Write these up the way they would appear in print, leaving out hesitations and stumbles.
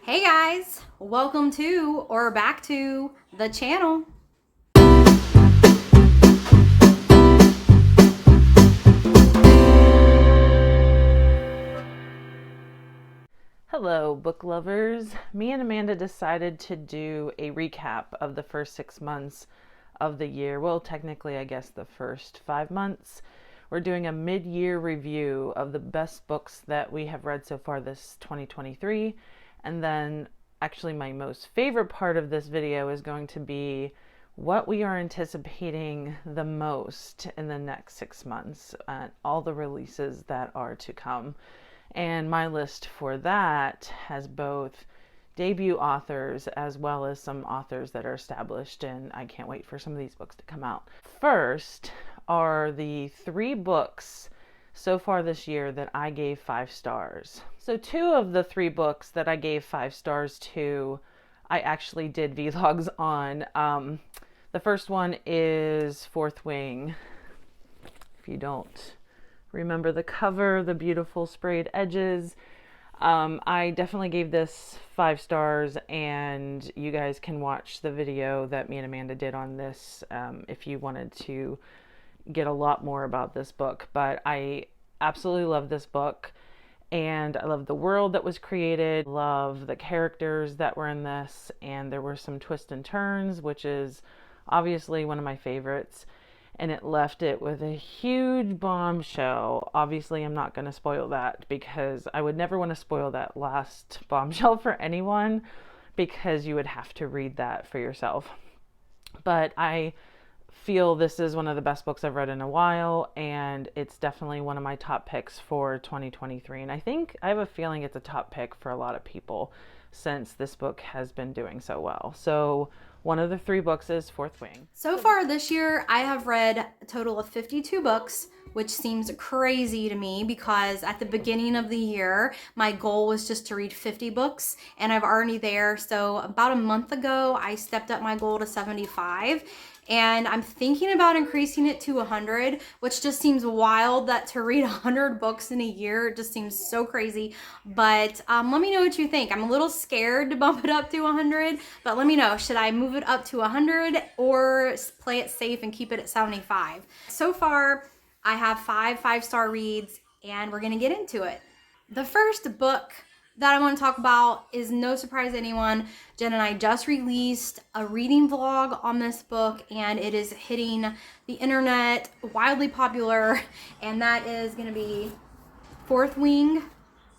Hey guys, welcome to or back to the channel. Hello, book lovers. Me and Amanda decided to do a recap of the first 6 months of the year. Well, technically, I guess the first 5 months. We're doing a mid-year review of the best books that we have read so far this 2023. And then, actually, my most favorite part of this video is going to be what we are anticipating the most in the next 6 months, all the releases that are to come. And my list for that has both debut authors as well as some authors that are established, and I can't wait for some of these books to come out. First are the 3 books so far this year that I gave 5 stars. So 2 of the 3 books that I gave 5 stars to, I actually did vlogs on. The first one is Fourth Wing. If you don't remember the cover, the beautiful sprayed edges. I definitely gave this 5 stars, and you guys can watch the video that me and Amanda did on this if you wanted to get a lot more about this book. But I absolutely love this book, and I love the world that was created, love the characters that were in this, and there were some twists and turns, which is obviously one of my favorites. And it left it with a huge bombshell. Obviously, I'm not going to spoil that because I would never want to spoil that last bombshell for anyone, because you would have to read that for yourself. But I feel this is one of the best books I've read in a while, and it's definitely one of my top picks for 2023. And I have a feeling it's a top pick for a lot of people since this book has been doing so well. So one of the 3 books is Fourth Wing. So far this year, I have read a total of 52 books, which seems crazy to me because at the beginning of the year, my goal was just to read 50 books, and I've already there. So about a month ago, I stepped up my goal to 75. And I'm thinking about increasing it to 100, which just seems wild that to read 100 books in a year just seems so crazy. But let me know what you think. I'm a little scared to bump it up to 100, but let me know. Should I move it up to 100 or play it safe and keep it at 75? So far, I have 5 5-star reads, and we're gonna get into it. The first book that I want to talk about is no surprise to anyone. Jen and I just released a reading vlog on this book, and it is hitting the internet, wildly popular, and that is going to be Fourth Wing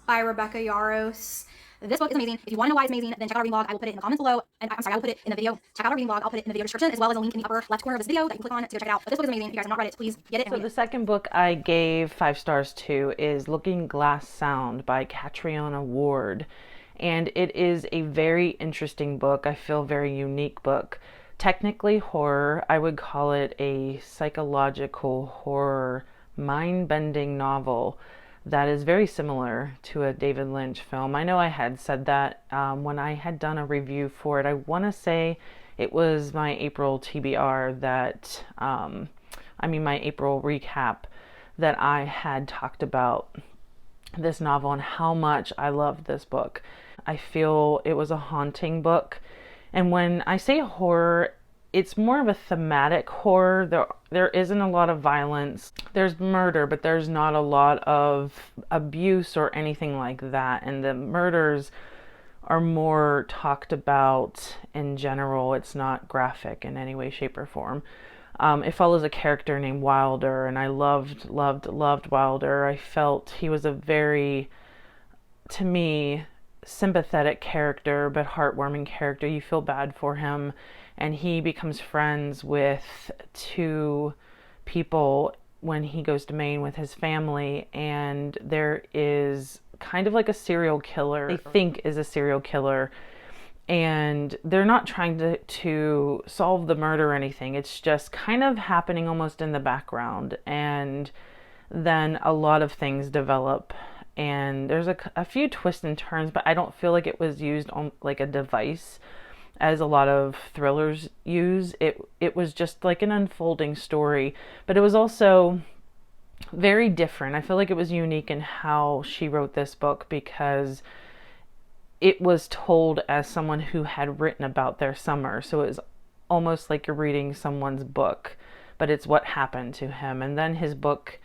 by Rebecca Yarros. This book is amazing. If you want to know why it's amazing, then check out our reading vlog. I will put it in the comments below. And I'm sorry, I will put it in the video. Check out our reading vlog. I'll put it in the video description, as well as a link in the upper left corner of this video that you can click on to go check it out. But this book is amazing. If you guys have not read it, please get it. So the second book I gave 5 stars to is Looking Glass Sound by Catriona Ward. And it is a very interesting book. I feel very unique book. Technically horror. I would call it a psychological horror, mind-bending novel that is very similar to a David Lynch film. I know I had said that when I had done a review for it. I want to say it was my April TBR that, my April recap, that I had talked about this novel and how much I loved this book. I feel it was a haunting book. And when I say horror, it's more of a thematic horror. There isn't a lot of violence. There's murder, but there's not a lot of abuse or anything like that. And the murders are more talked about in general. It's not graphic in any way, shape, or form. It follows a character named Wilder, and I loved Wilder. I felt he was a very, to me, sympathetic character, but heartwarming character. You feel bad for him, and he becomes friends with 2 people when he goes to Maine with his family, and there is kind of like a serial killer, they think is a serial killer, and they're not trying to solve the murder or anything. It's just kind of happening almost in the background, and then a lot of things develop, and there's a few twists and turns, but I don't feel like it was used on like a device as a lot of thrillers use. It was just like an unfolding story, but it was also very different. I feel like it was unique in how she wrote this book because it was told as someone who had written about their summer. So it was almost like you're reading someone's book, but it's what happened to him. And then his book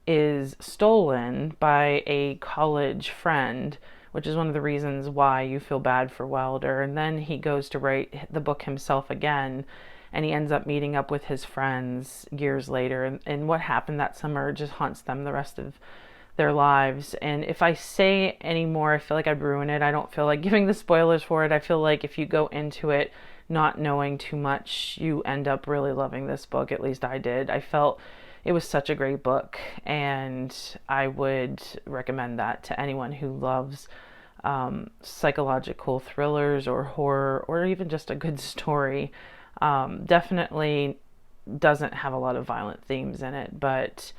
is stolen by a college friend, which is one of the reasons why you feel bad for Wilder. And then he goes to write the book himself again, and he ends up meeting up with his friends years later. And what happened that summer just haunts them the rest of their lives. And if I say any more, I feel like I'd ruin it. I don't feel like giving the spoilers for it. I feel like if you go into it not knowing too much, you end up really loving this book. At least I did. I felt it was such a great book, and I would recommend that to anyone who loves psychological thrillers or horror or even just a good story. Definitely doesn't have a lot of violent themes in it, but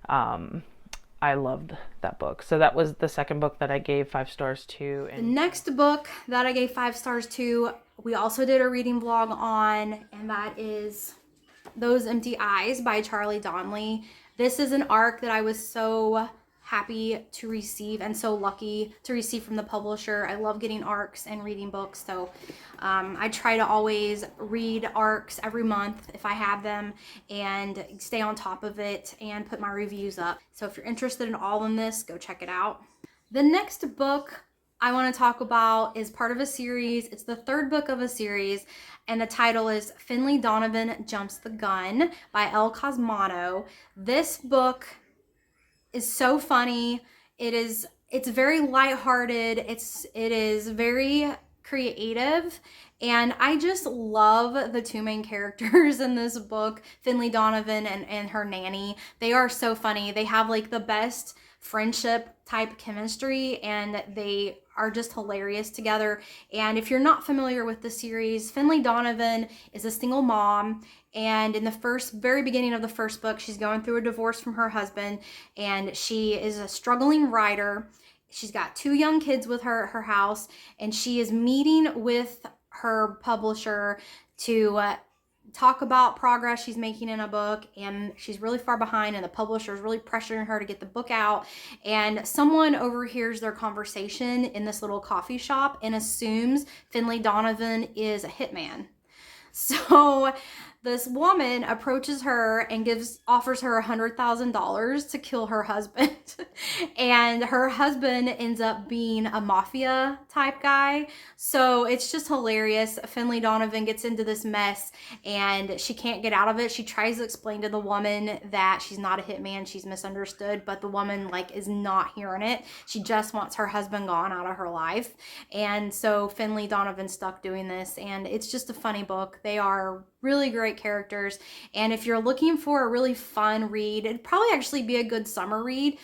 I loved that book. So that was the second book that I gave 5 stars to. The next book that I gave 5 stars to, we also did a reading vlog on, and that is Those Empty Eyes by Charlie Donnelly. This is an arc that I was so happy to receive and so lucky to receive from the publisher. I love getting arcs and reading books, so I try to always read arcs every month if I have them and stay on top of it and put my reviews up. So if you're interested in all in this, go check it out. The next book I want to talk about is part of a series. It's the third book of a series, and the title is Finley Donovan Jumps the Gun by El Cosmano. This book is so funny. It's very lighthearted. It is very creative, and I just love the two main characters in this book, Finley Donovan and her nanny. They are so funny. They have like the best friendship type chemistry, and they are just hilarious together. And if you're not familiar with the series, Finley Donovan is a single mom, and in the very beginning of the first book, she's going through a divorce from her husband, and she is a struggling writer. She's got 2 young kids with her at her house, and she is meeting with her publisher to talk about progress she's making in a book, and she's really far behind, and the publisher is really pressuring her to get the book out. And someone overhears their conversation in this little coffee shop and assumes Finley Donovan is a hitman. So this woman approaches her and offers her $100,000 to kill her husband. And her husband ends up being a mafia type guy. So it's just hilarious. Finley Donovan gets into this mess and she can't get out of it. She tries to explain to the woman that she's not a hitman, she's misunderstood, but the woman is not hearing it. She just wants her husband gone out of her life. And so Finley Donovan's stuck doing this, and it's just a funny book. They are really great characters, and if you're looking for a really fun read, it'd probably actually be a good summer read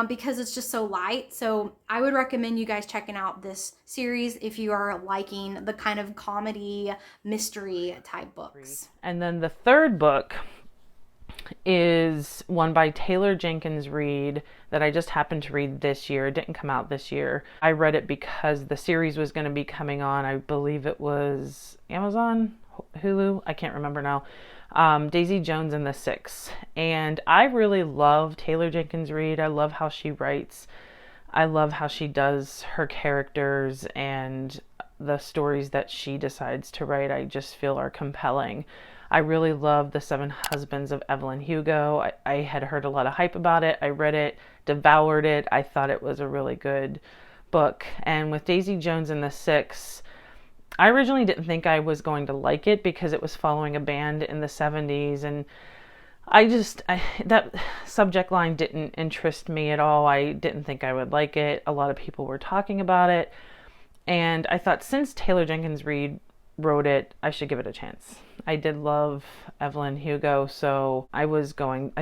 because it's just so light. So I would recommend you guys checking out this series if you are liking the kind of comedy mystery type books. And then the third book is one by Taylor Jenkins Reid that I just happened to read this year. It didn't come out this year. I read it because the series was going to be coming on. I believe it was Amazon, Hulu, I can't remember now. Daisy Jones and the Six. And I really love Taylor Jenkins Reid. I love how she writes. I love how she does her characters, and the stories that she decides to write I just feel are compelling. I really love The Seven Husbands of Evelyn Hugo. I had heard a lot of hype about it. I read it, devoured it. I thought it was a really good book. And with Daisy Jones and the Six, I originally didn't think I was going to like it because it was following a band in the 70s, and that subject line didn't interest me at all. I didn't think I would like it. A lot of people were talking about it, and I thought since Taylor Jenkins Reid wrote it, I should give it a chance. I did love Evelyn Hugo, so I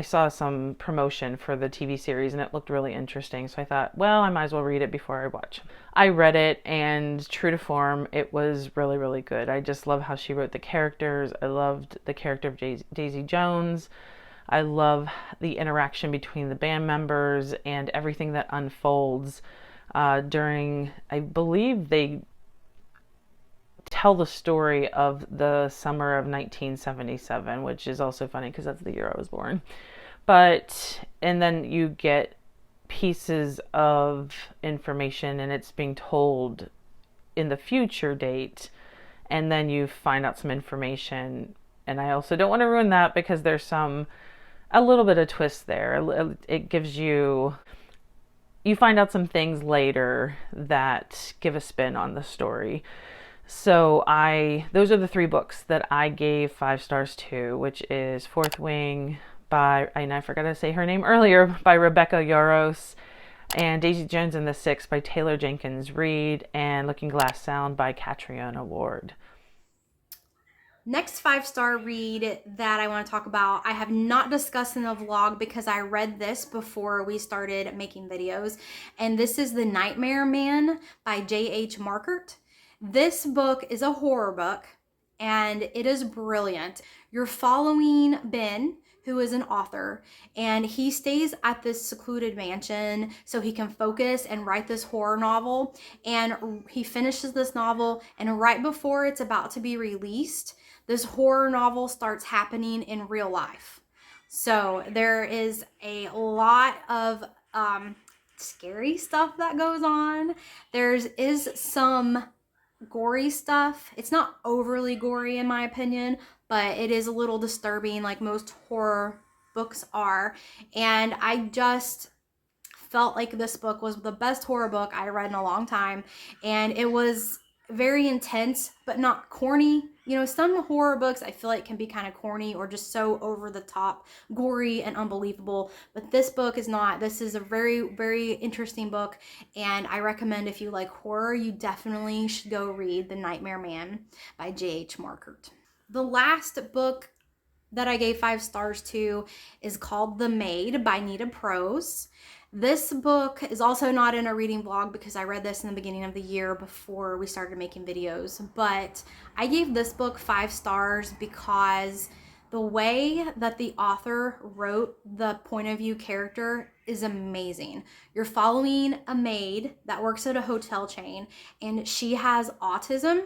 saw some promotion for the TV series and it looked really interesting, so I thought, well, I might as well read it before I watch. I read it, and true to form, it was really, really good. I just love how she wrote the characters. I loved the character of Daisy Jones. I love the interaction between the band members and everything that unfolds during, I believe they tell the story of the summer of 1977, which is also funny because that's the year I was born. And then you get pieces of information, and it's being told in the future date, and then you find out some information. And I also don't want to ruin that because there's a little bit of twist there. It gives you find out some things later that give a spin on the story. So those are the 3 books that I gave 5 stars to, which is Fourth Wing by, and I forgot to say her name earlier, by Rebecca Yarros, and Daisy Jones and the Six by Taylor Jenkins Reid, and Looking Glass Sound by Catriona Ward. Next 5-star read that I want to talk about, I have not discussed in the vlog because I read this before we started making videos, and this is The Nightmare Man by J.H. Markert. This book is a horror book, and it is brilliant. You're following Ben, who is an author, and he stays at this secluded mansion so he can focus and write this horror novel. And he finishes this novel, and right before it's about to be released, this horror novel starts happening in real life. So there is a lot of scary stuff that goes on. There is some gory stuff. It's not overly gory in my opinion, but it is a little disturbing like most horror books are. And I just felt like this book was the best horror book I read in a long time. And it was very intense, but not corny. You know, some horror books I feel like can be kind of corny or just so over the top, gory and unbelievable. But this book is not. This is a very, very interesting book. And I recommend if you like horror, you definitely should go read The Nightmare Man by J.H. Markert. The last book that I gave 5 stars to is called The Maid by Nita Prose. This book is also not in a reading vlog because I read this in the beginning of the year before we started making videos, but I gave this book 5 stars because the way that the author wrote the point of view character is amazing. You're following a maid that works at a hotel chain, and she has autism,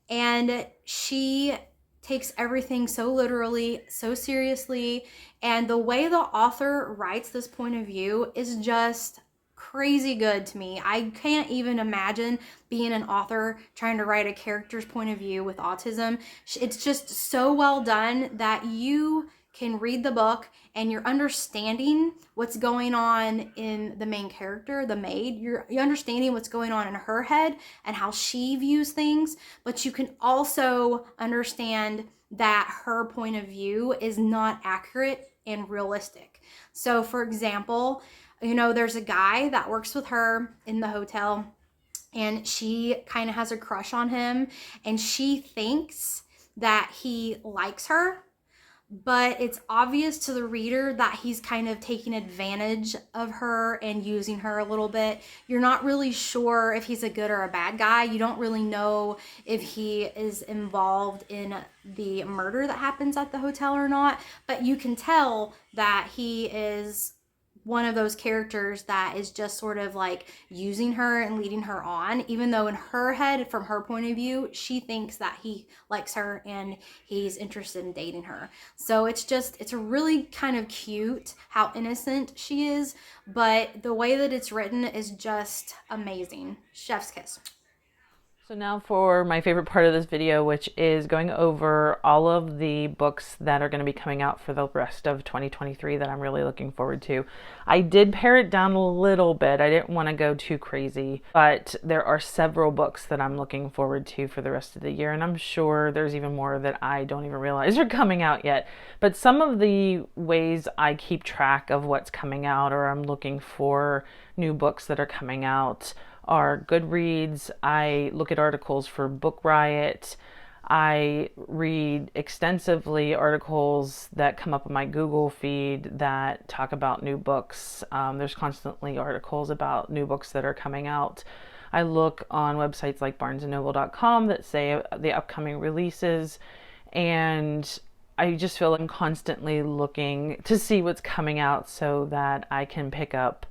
and she takes everything so literally, so seriously, and the way the author writes this point of view is just crazy good to me. I can't even imagine being an author trying to write a character's point of view with autism. It's just so well done that you can read the book and you're understanding what's going on in the main character, the maid. You're understanding what's going on in her head and how she views things, but you can also understand that her point of view is not accurate and realistic. So for example, you know, there's a guy that works with her in the hotel, and she kind of has a crush on him, and she thinks that he likes her, but it's obvious to the reader that he's kind of taking advantage of her and using her a little bit. You're not really sure if he's a good or a bad guy. You don't really know if he is involved in the murder that happens at the hotel or not, but you can tell that he is one of those characters that is just sort of like using her and leading her on, even though in her head, from her point of view, she thinks that he likes her and he's interested in dating her. So it's really kind of cute how innocent she is, but the way that it's written is just amazing. Chef's kiss. So now for my favorite part of this video, which is going over all of the books that are going to be coming out for the rest of 2023 that I'm really looking forward to. I did pare it down a little bit. I didn't want to go too crazy, but there are several books that I'm looking forward to for the rest of the year, and I'm sure there's even more that I don't even realize are coming out yet. But some of the ways I keep track of what's coming out, or I'm looking for new books that are coming out, are Goodreads. I look at articles for Book Riot. I read extensively articles that come up on my Google feed that talk about new books. There's constantly articles about new books that are coming out. I look on websites like barnesandnoble.com that say the upcoming releases, and I just feel I'm constantly looking to see what's coming out so that I can pick up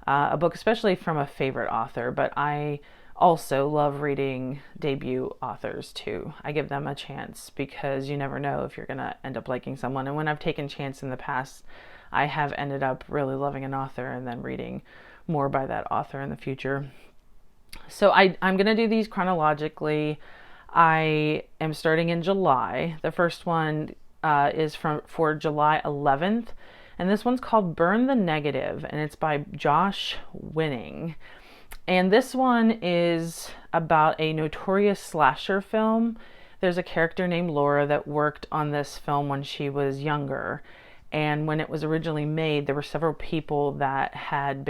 a book, especially from a favorite author. But I also love reading debut authors too. I give them a chance because you never know if you're going to end up liking someone. And when I've taken chance in the past, I have ended up really loving an author and then reading more by that author in the future. So I'm going to do these chronologically. I am starting in July. The first one is for July 11th, and this one's called Burn the Negative, and it's by Josh Winning. And this one is about a notorious slasher film. There's a character named Laura that worked on this film when she was younger. And when it was originally made, there were several people that had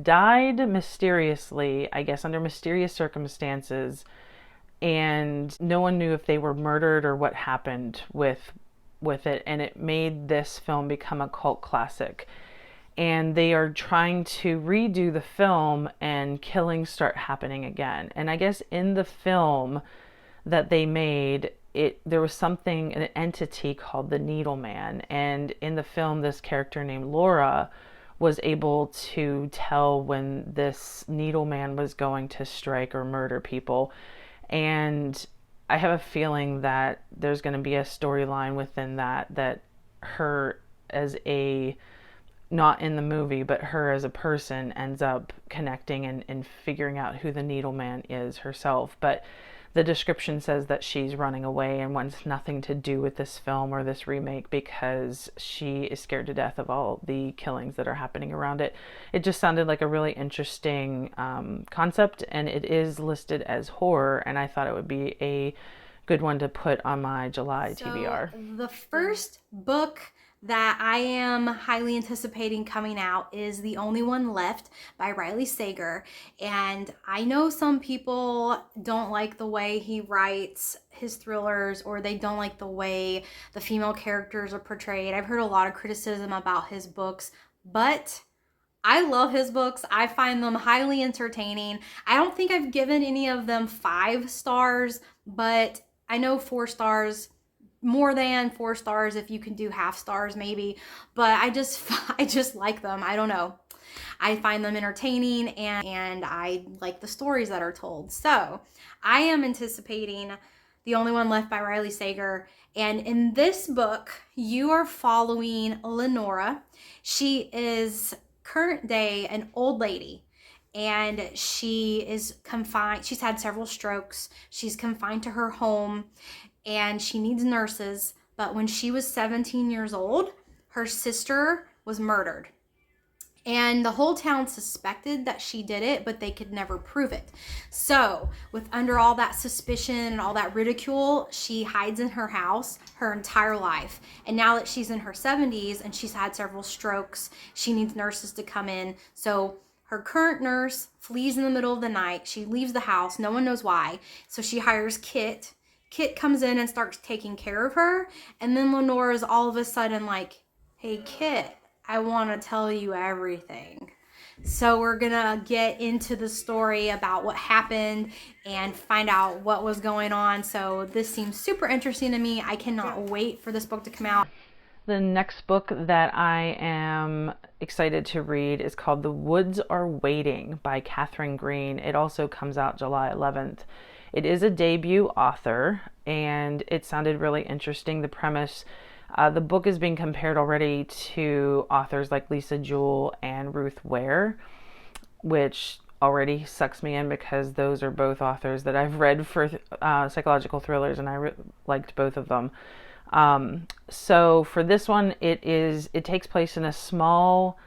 died mysteriously, I guess under mysterious circumstances, and no one knew if they were murdered or what happened with it, and it made this film become a cult classic. And they are trying to redo the film, and killings start happening again. And I guess in the film that they made, there was something, an entity called the Needle Man, and in the film this character named Laura was able to tell when this Needle Man was going to strike or murder people. And I have a feeling that there's going to be a storyline within that her as a, not in the movie, but her as a person ends up connecting and figuring out who the Needle Man is herself. But the description says that she's running away and wants nothing to do with this film or this remake because she is scared to death of all the killings that are happening around it. It just sounded like a really interesting concept, and it is listed as horror, and I thought it would be a good one to put on my July TBR. The first book that I am highly anticipating coming out is The Only One Left by Riley Sager. And I know some people don't like the way he writes his thrillers, or they don't like the way the female characters are portrayed. I've heard a lot of criticism about his books, but I love his books. I find them highly entertaining. I don't think I've given any of them 5 stars, but I know 4 stars, more than 4 stars if you can do half stars maybe, but I just like them. I don't know. I find them entertaining, and I like the stories that are told. So I am anticipating The Only One Left by Riley Sager. And in this book, you are following Lenora. She is current day an old lady, and she is confined. She's had several strokes. She's confined to her home, and she needs nurses. But when she was 17 years old, her sister was murdered. And the whole town suspected that she did it, but they could never prove it. So, with under all that suspicion and all that ridicule, she hides in her house her entire life. And now that she's in her 70s and she's had several strokes, she needs nurses to come in. So, her current nurse flees in the middle of the night. She leaves the house. No one knows why. So, she hires Kit. Kit comes in and starts taking care of her. And then Lenora is all of a sudden like, hey, Kit, I want to tell you everything. So we're going to get into the story about what happened and find out what was going on. So this seems super interesting to me. I cannot wait for this book to come out. The next book that I am excited to read is called The Woods Are Waiting by Catherine Green. It also comes out July 11th. It is a debut author, and it sounded really interesting. The premise, the book is being compared already to authors like Lisa Jewell and Ruth Ware, which already sucks me in because those are both authors that I've read for psychological thrillers, and I liked both of them. So for this one, it takes place in a small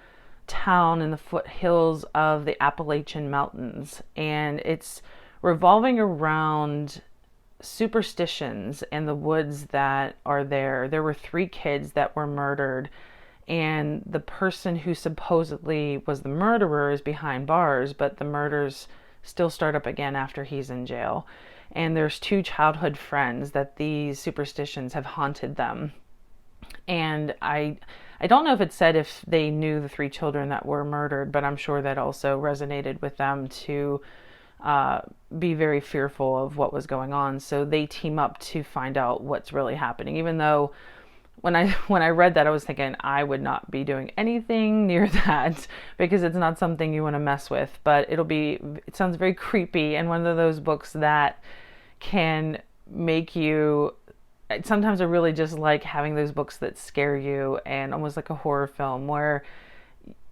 town in the foothills of the Appalachian Mountains, and it's revolving around superstitions and the woods that are there. There were 3 kids that were murdered, and the person who supposedly was the murderer is behind bars, but the murders still start up again after he's in jail. And there's 2 childhood friends that these superstitions have haunted them. And I don't know if it said if they knew the 3 children that were murdered, but I'm sure that also resonated with them to be very fearful of what was going on. So they team up to find out what's really happening. Even though when I read that, I was thinking I would not be doing anything near that because it's not something you want to mess with. But it sounds very creepy, and one of those books that can make you. Sometimes I really just like having those books that scare you, and almost like a horror film where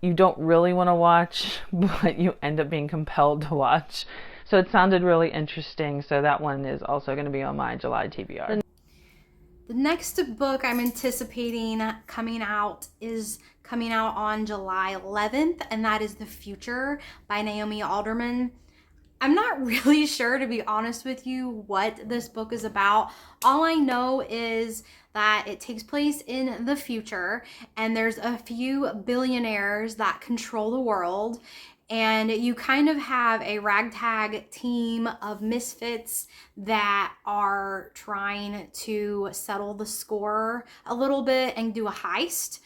you don't really want to watch, but you end up being compelled to watch. So it sounded really interesting. So that one is also going to be on my July TBR. The next book I'm anticipating coming out is coming out on July 11th, and that is The Future by Naomi Alderman. I'm not really sure, to be honest with you, what this book is about. All I know is that it takes place in the future, and there's a few billionaires that control the world, and you kind of have a ragtag team of misfits that are trying to settle the score a little bit and do a heist.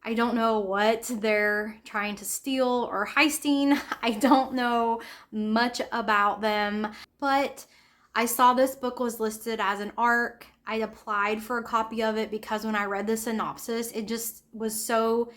I don't know what they're trying to steal or heisting. I don't know much about them, but I saw this book was listed as an ARC. I applied for a copy of it because when I read the synopsis, it just was so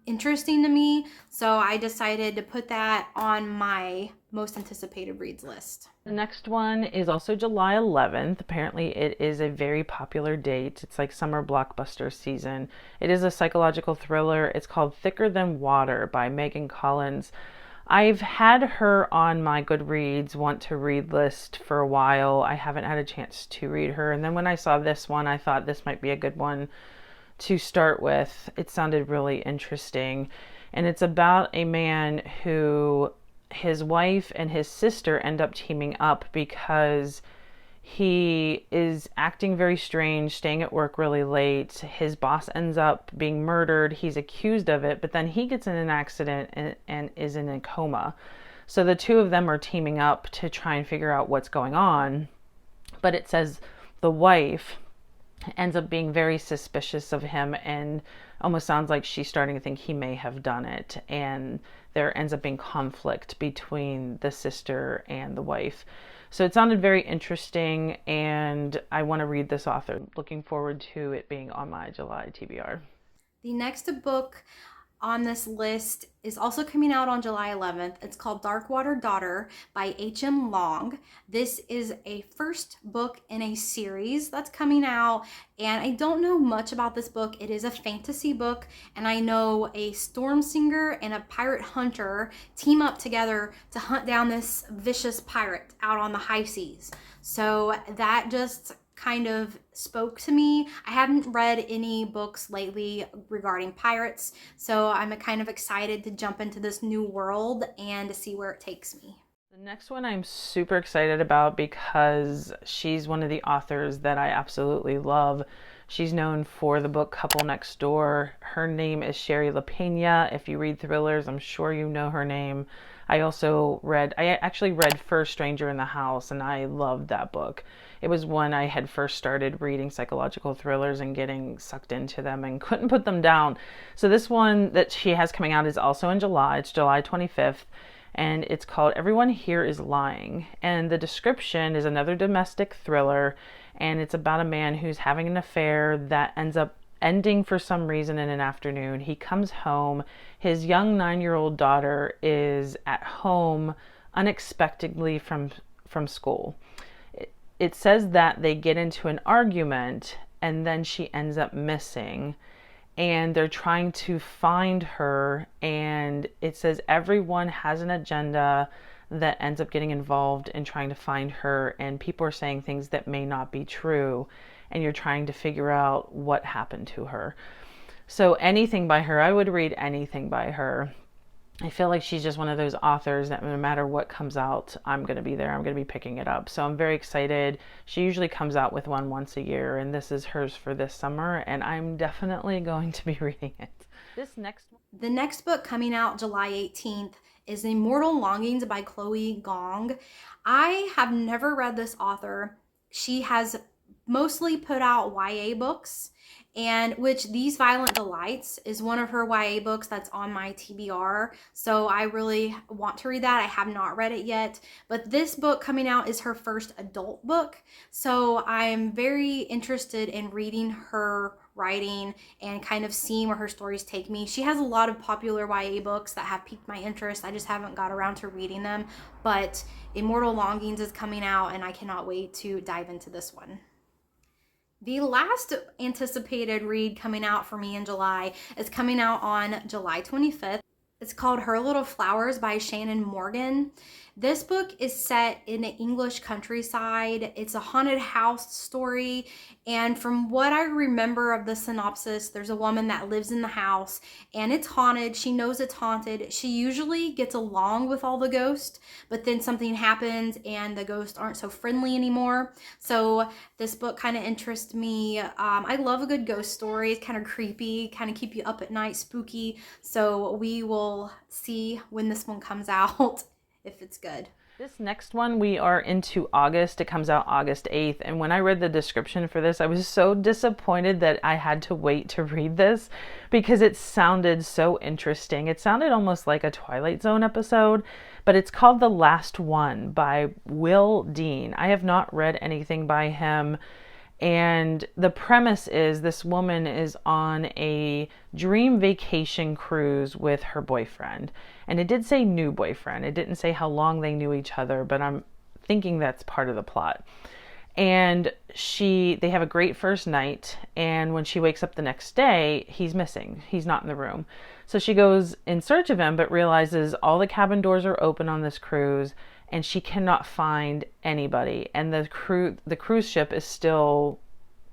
interesting to me. So I decided to put that on my most anticipated reads list. The next one is also July 11th. Apparently it is a very popular date. It's like summer blockbuster season. It is a psychological thriller. It's called Thicker Than Water by Megan Collins. I've had her on my Goodreads want to read list for a while. I haven't had a chance to read her. And then when I saw this one, I thought this might be a good one to start with. It sounded really interesting. And it's about a man who his wife and his sister end up teaming up because he is acting very strange, staying at work really late. His boss ends up being murdered. He's accused of it, but then he gets in an accident and is in a coma. So the two of them are teaming up to try and figure out what's going on. But it says the wife ends up being very suspicious of him and almost sounds like she's starting to think he may have done it. And there ends up being conflict between the sister and the wife. So it sounded very interesting, and I want to read this author. Looking forward to it being on my July TBR. The next book on this list is also coming out on July 11th. It's called Darkwater Daughter by H.M. Long. This is a first book in a series that's coming out, and I don't know much about this book. It is a fantasy book, and I know a storm singer and a pirate hunter team up together to hunt down this vicious pirate out on the high seas. So that just kind of spoke to me. I haven't read any books lately regarding pirates, so I'm kind of excited to jump into this new world and to see where it takes me. The next one I'm super excited about because she's one of the authors that I absolutely love. She's known for the book Couple Next Door. Her name is Sherry LaPena. If you read thrillers, I'm sure you know her name. I actually read First Stranger in the House, and I loved that book. It was when I had first started reading psychological thrillers and getting sucked into them and couldn't put them down. So this one that she has coming out is also in July. It's July 25th. And it's called Everyone Here Is Lying. And the description is another domestic thriller, and it's about a man who's having an affair that ends up ending for some reason in an afternoon. He comes home. His young 9-year-old daughter is at home unexpectedly from school. It says that they get into an argument, and then she ends up missing. And they're trying to find her, and it says everyone has an agenda that ends up getting involved in trying to find her, and people are saying things that may not be true, and you're trying to figure out what happened to her. So anything by her, I would read anything by her. I feel like she's just one of those authors that no matter what comes out, I'm going to be there. I'm going to be picking it up. So I'm very excited. She usually comes out with one once a year, and this is hers for this summer, and I'm definitely going to be reading it. The next book coming out July 18th is Immortal Longings by Chloe Gong. I have never read this author. She has mostly put out YA books, and which These Violent Delights is one of her YA books that's on my TBR. So I really want to read that. I have not read it yet, but this book coming out is her first adult book. So I'm very interested in reading her writing and kind of seeing where her stories take me. She has a lot of popular YA books that have piqued my interest. I just haven't got around to reading them, but Immortal Longings is coming out, and I cannot wait to dive into this one. The last anticipated read coming out for me in July is coming out on July 25th. It's called Her Little Flowers by Shannon Morgan. This book is set in the English countryside. It's a haunted house story. And from what I remember of the synopsis, there's a woman that lives in the house and it's haunted. She knows it's haunted. She usually gets along with all the ghosts, but then something happens and the ghosts aren't so friendly anymore. So this book kind of interests me. I love a good ghost story. It's kind of creepy, kind of keep you up at night, spooky. So we will see when this one comes out if it's good. This next one, we are into August. It comes out August 8th. And when I read the description for this, I was so disappointed that I had to wait to read this because it sounded so interesting. It sounded almost like a Twilight Zone episode, but it's called The Last One by Will Dean. I have not read anything by him. And the premise is this woman is on a dream vacation cruise with her boyfriend. And it did say new boyfriend. It didn't say how long they knew each other, but I'm thinking that's part of the plot. And they have a great first night. And when she wakes up the next day, he's missing. He's not in the room. So she goes in search of him, but realizes all the cabin doors are open on this cruise and she cannot find anybody. And the cruise ship is still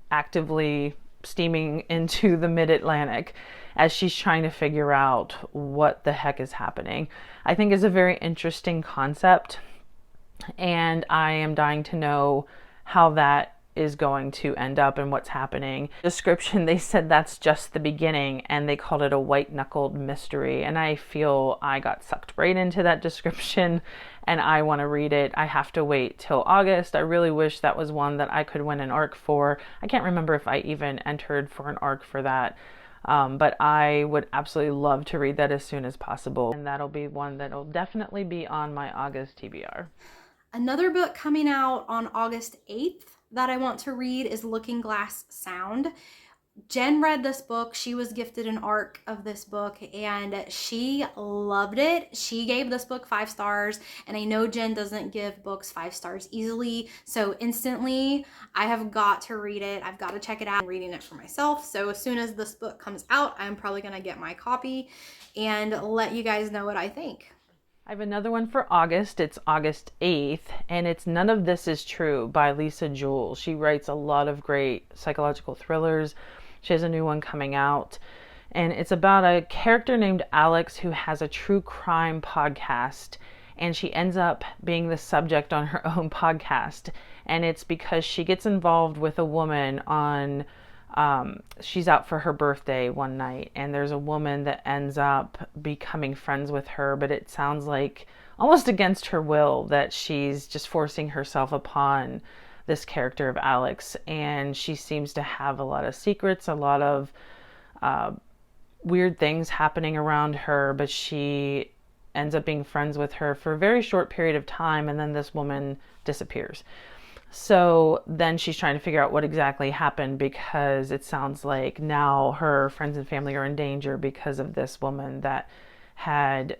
actively steaming into the mid-Atlantic as she's trying to figure out what the heck is happening. I think it's a very interesting concept, and I am dying to know how that is going to end up and what's happening. Description, they said that's just the beginning, and they called it a white-knuckled mystery, and I feel I got sucked right into that description and I want to read it. I have to wait till August. I really wish that was one that I could win an ARC for. I can't remember if I even entered for an ARC for that, but I would absolutely love to read that as soon as possible, and that'll be one that'll definitely be on my August TBR. Another book coming out on August 8th that I want to read is Looking Glass Sound. Jen read this book. She was gifted an ARC of this book and she loved it. She gave this book 5 stars, and I know Jen doesn't give books 5 stars easily. So instantly I have got to read it. I've got to check it out. I'm reading it for myself. So as soon as this book comes out, I'm probably going to get my copy and let you guys know what I think. I have another one for August. It's August 8th, and it's None of This Is True by Lisa Jewell. She writes a lot of great psychological thrillers. She has a new one coming out, and it's about a character named Alex who has a true crime podcast, and she ends up being the subject on her own podcast. And it's because she gets involved with a woman on she's out for her birthday one night, and there's a woman that ends up becoming friends with her, but it sounds like almost against her will that she's just forcing herself upon this character of Alex, and she seems to have a lot of secrets, a lot of weird things happening around her, but she ends up being friends with her for a very short period of time, and then this woman disappears. So then she's trying to figure out what exactly happened, because it sounds like now her friends and family are in danger because of this woman that had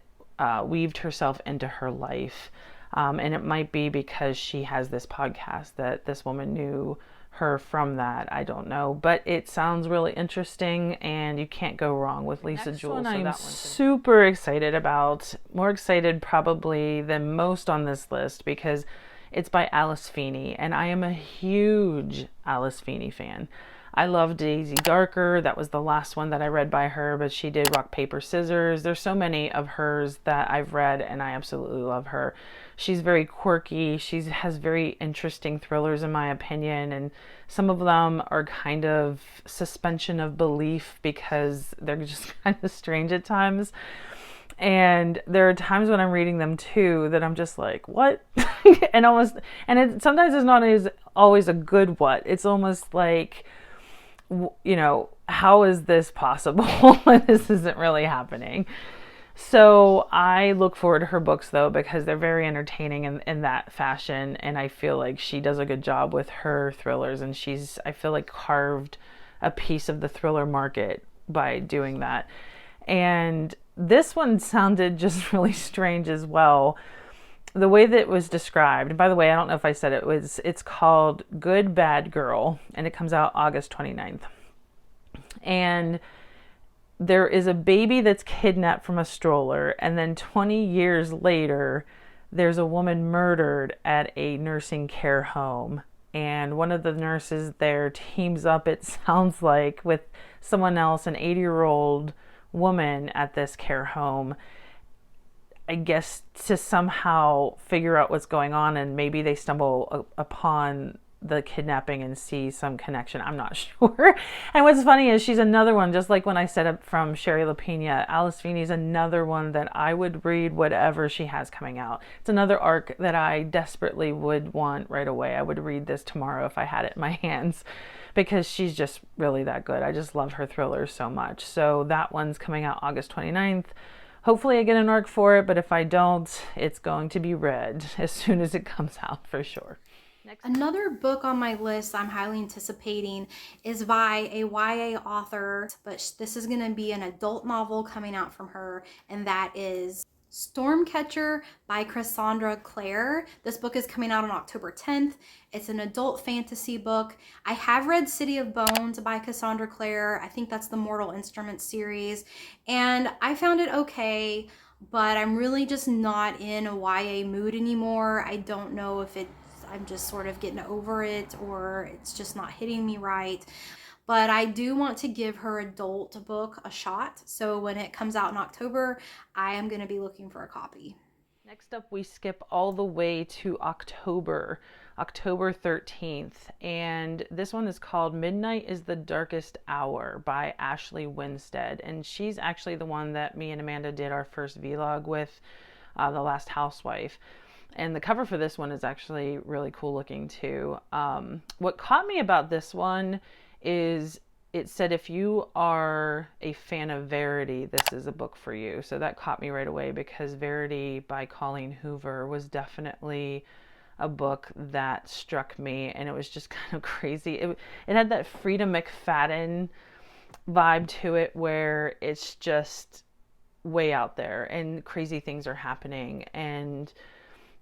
weaved herself into her life. And it might be because she has this podcast that this woman knew her from that. I don't know. But it sounds really interesting, and you can't go wrong with Lisa Jewell. I'm super excited about. More excited probably than most on this list, because it's by Alice Feeney, and I am a huge Alice Feeney fan. I love Daisy Darker. That was the last one that I read by her, but she did Rock, Paper, Scissors. There's so many of hers that I've read, and I absolutely love her. She's very quirky. She has very interesting thrillers, in my opinion, and some of them are kind of suspension of belief because they're just kind of strange at times. And there are times when I'm reading them too that I'm just like, what? Sometimes it's not always a good what. It's almost like, how is this possible? This isn't really happening. So I look forward to her books though, because they're very entertaining in that fashion. And I feel like she does a good job with her thrillers, and I feel like carved a piece of the thriller market by doing that. And this one sounded just really strange as well. The way that it was described, and by the way, I don't know if I said it's called Good Bad Girl, and it comes out August 29th. And there is a baby that's kidnapped from a stroller, and then 20 years later, there's a woman murdered at a nursing care home. And one of the nurses there teams up, it sounds like, with someone else, an 80-year-old woman at this care home, I guess, to somehow figure out what's going on, and maybe they stumble upon the kidnapping and see some connection. I'm not sure. And what's funny is she's another one, just like when I said it from Sherry LaPena, Alice Feeney's another one that I would read whatever she has coming out. It's another arc that I desperately would want right away. I would read this tomorrow if I had it in my hands, because she's just really that good. I just love her thrillers so much. So that one's coming out August 29th. Hopefully I get an arc for it, but if I don't, it's going to be read as soon as it comes out for sure. Another book on my list I'm highly anticipating is by a YA author, but this is going to be an adult novel coming out from her, and that is Stormcatcher by Cassandra Clare. This book is coming out on October 10th. It's an adult fantasy book. I have read City of Bones by Cassandra Clare. I think that's the Mortal Instruments series, and I found it okay, but I'm really just not in a YA mood anymore. I don't know if I'm just sort of getting over it, or it's just not hitting me right. But I do want to give her adult book a shot. So when it comes out in October, I am going to be looking for a copy. Next up, we skip all the way to October 13th. And this one is called Midnight is the Darkest Hour by Ashley Winstead. And she's actually the one that me and Amanda did our first vlog with, The Last Housewife. And the cover for this one is actually really cool looking too. What caught me about this one is it said, if you are a fan of Verity, this is a book for you. So that caught me right away, because Verity by Colleen Hoover was definitely a book that struck me, and it was just kind of crazy. It had that Frida McFadden vibe to it, where it's just way out there and crazy things are happening, and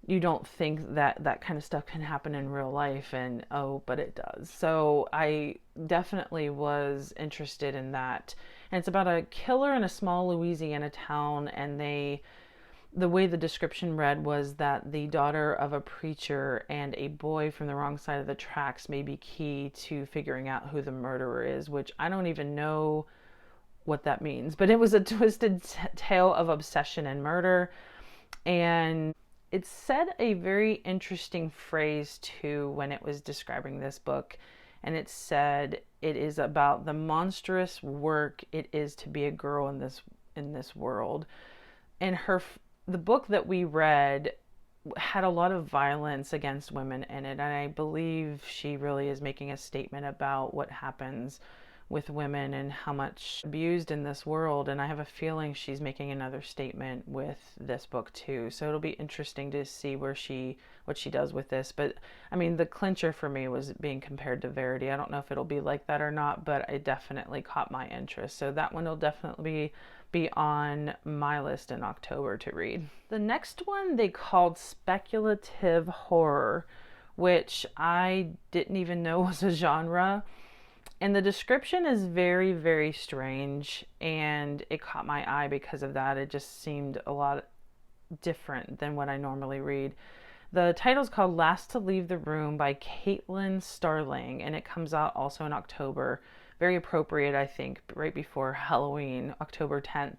you don't think that that kind of stuff can happen in real life, and oh, but it does. So I definitely was interested in that. And it's about a killer in a small Louisiana town, and the way the description read was that the daughter of a preacher and a boy from the wrong side of the tracks may be key to figuring out who the murderer is, which I don't even know what that means, but it was a twisted tale of obsession and murder. And it said a very interesting phrase too when it was describing this book, and it said it is about the monstrous work it is to be a girl in this world. And the book that we read had a lot of violence against women in it, and I believe she really is making a statement about what happens with women and how much abused in this world. And I have a feeling she's making another statement with this book too. So it'll be interesting to see what she does with this. But I mean, the clincher for me was being compared to Verity. I don't know if it'll be like that or not, but it definitely caught my interest. So that one will definitely be on my list in October to read. The next one they called speculative horror, which I didn't even know was a genre. And the description is very, very strange, and it caught my eye because of that. It just seemed a lot different than what I normally read. The title is called Last to Leave the Room by Caitlin Starling, and it comes out also in October. Very appropriate, I think, right before Halloween, October 10th.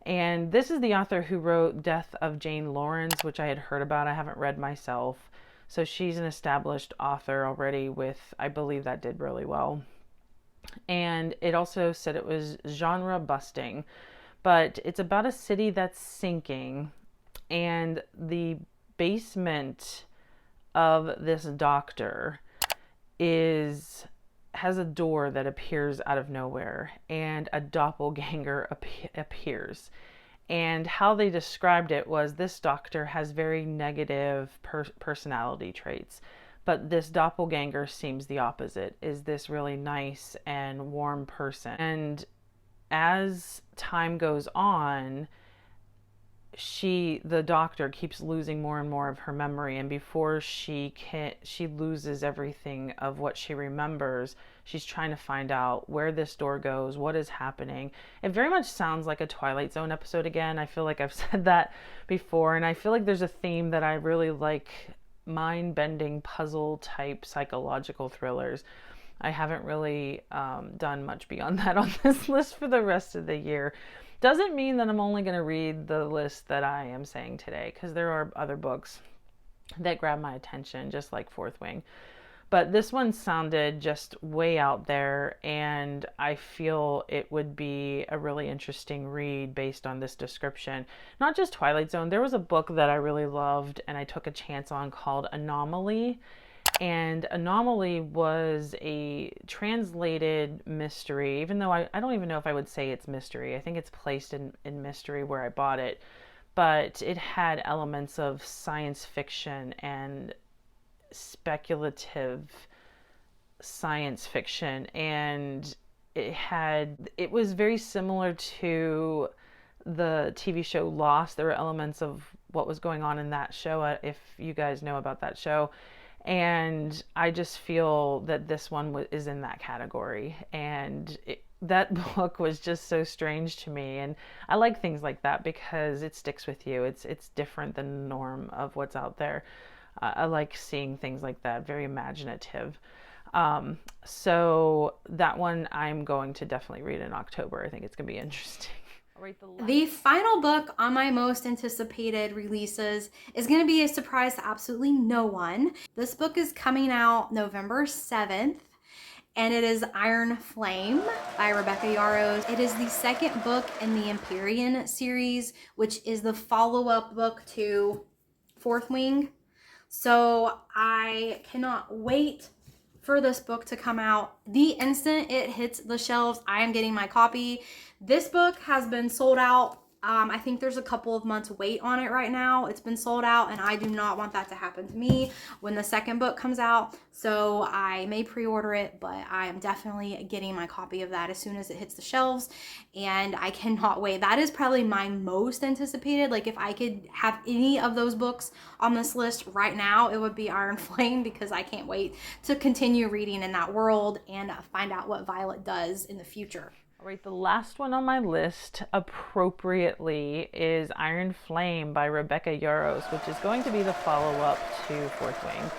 And this is the author who wrote Death of Jane Lawrence, which I had heard about. I haven't read myself. So she's an established author already with, I believe that did really well. And it also said it was genre busting, but it's about a city that's sinking, and the basement of this doctor has a door that appears out of nowhere, and a doppelganger appears. And how they described it was this doctor has very negative personality traits, but this doppelganger seems the opposite, is this really nice and warm person. And as time goes on, the doctor keeps losing more and more of her memory, and before she loses everything of what she remembers, she's trying to find out where this door goes, what is happening. It very much sounds like a Twilight Zone episode again. I feel like I've said that before, and I feel like there's a theme that I really like: mind-bending puzzle type psychological thrillers. I haven't really done much beyond that on this list for the rest of the year. Doesn't mean that I'm only going to read the list that I am saying today, because there are other books that grab my attention, just like Fourth Wing. But this one sounded just way out there, and I feel it would be a really interesting read based on this description. Not just Twilight Zone. There was a book that I really loved and I took a chance on called Anomaly. And Anomaly was a translated mystery, even though I don't even know if I would say it's mystery. I think it's placed in mystery where I bought it. But it had elements of science fiction and speculative science fiction. And it was very similar to the TV show Lost. There were elements of what was going on in that show, if you guys know about that show. And I just feel that this one is in that category. And that book was just so strange to me. And I like things like that because it sticks with you. It's different than the norm of what's out there. I like seeing things like that, very imaginative. So that one I'm going to definitely read in October. I think it's going to be interesting. The final book on my most anticipated releases is going to be a surprise to absolutely no one. This book is coming out November 7th, and it is Iron Flame by Rebecca Yarros. It is the second book in the Empyrean series, which is the follow-up book to Fourth Wing. So I cannot wait for this book to come out. The instant it hits the shelves, I am getting my copy. This book has been sold out. I think there's a couple of months wait on it right now. It's been sold out, and I do not want that to happen to me when the second book comes out. So I may pre-order it, but I am definitely getting my copy of that as soon as it hits the shelves, and I cannot wait. That is probably my most anticipated. Like, if I could have any of those books on this list right now, it would be Iron Flame, because I can't wait to continue reading in that world and find out what Violet does in the future. All right, the last one on my list, appropriately, is Iron Flame by Rebecca Yarros, which is going to be the follow-up to Fourth Wing.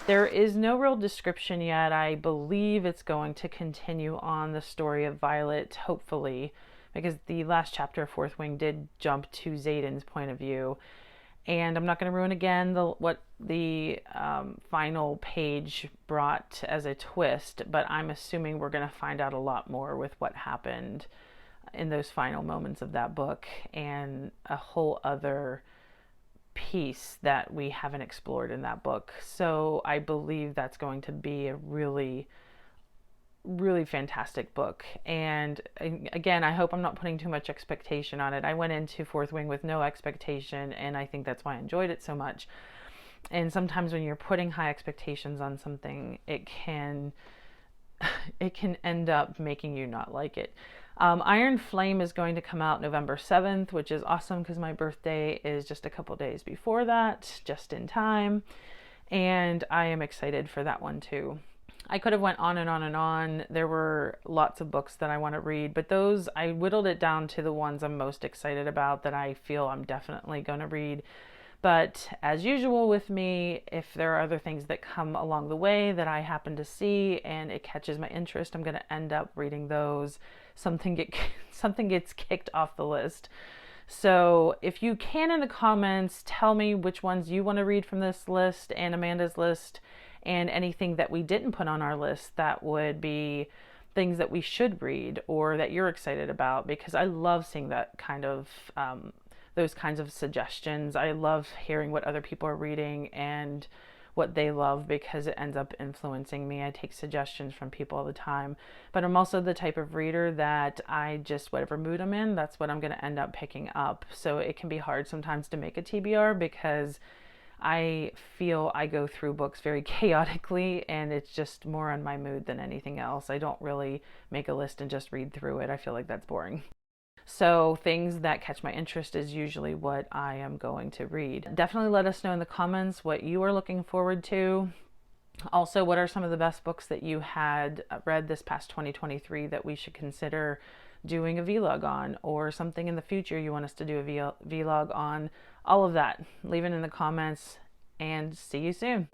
There is no real description yet. I believe it's going to continue on the story of Violet, hopefully, because the last chapter of Fourth Wing did jump to Xaden's point of view. And I'm not going to ruin again what the final page brought as a twist, but I'm assuming we're going to find out a lot more with what happened in those final moments of that book, and a whole other piece that we haven't explored in that book. So I believe that's going to be a really fantastic book. And again, I hope I'm not putting too much expectation on it. I went into Fourth Wing with no expectation, and I think that's why I enjoyed it so much. And sometimes when you're putting high expectations on something, it can end up making you not like it. Iron Flame is going to come out November 7th, which is awesome because my birthday is just a couple days before that, just in time. And I am excited for that one too. I could have went on and on and on. There were lots of books that I want to read, but those, I whittled it down to the ones I'm most excited about that I feel I'm definitely going to read. But as usual with me, if there are other things that come along the way that I happen to see and it catches my interest, I'm going to end up reading those. Something gets kicked off the list. So if you can, in the comments, tell me which ones you want to read from this list and Amanda's list, and anything that we didn't put on our list that would be things that we should read or that you're excited about, because I love seeing that kind of those kinds of suggestions. I love hearing what other people are reading and what they love, because it ends up influencing me. I take suggestions from people all the time, but I'm also the type of reader that I just, whatever mood I'm in, that's what I'm going to end up picking up. So it can be hard sometimes to make a TBR because I feel I go through books very chaotically, and it's just more on my mood than anything else. I don't really make a list and just read through it. I feel like that's boring. So things that catch my interest is usually what I am going to read. Definitely let us know in the comments what you are looking forward to. Also, what are some of the best books that you had read this past 2023 that we should consider doing a vlog on, or something in the future you want us to do a vlog on? All of that, leave it in the comments, and see you soon.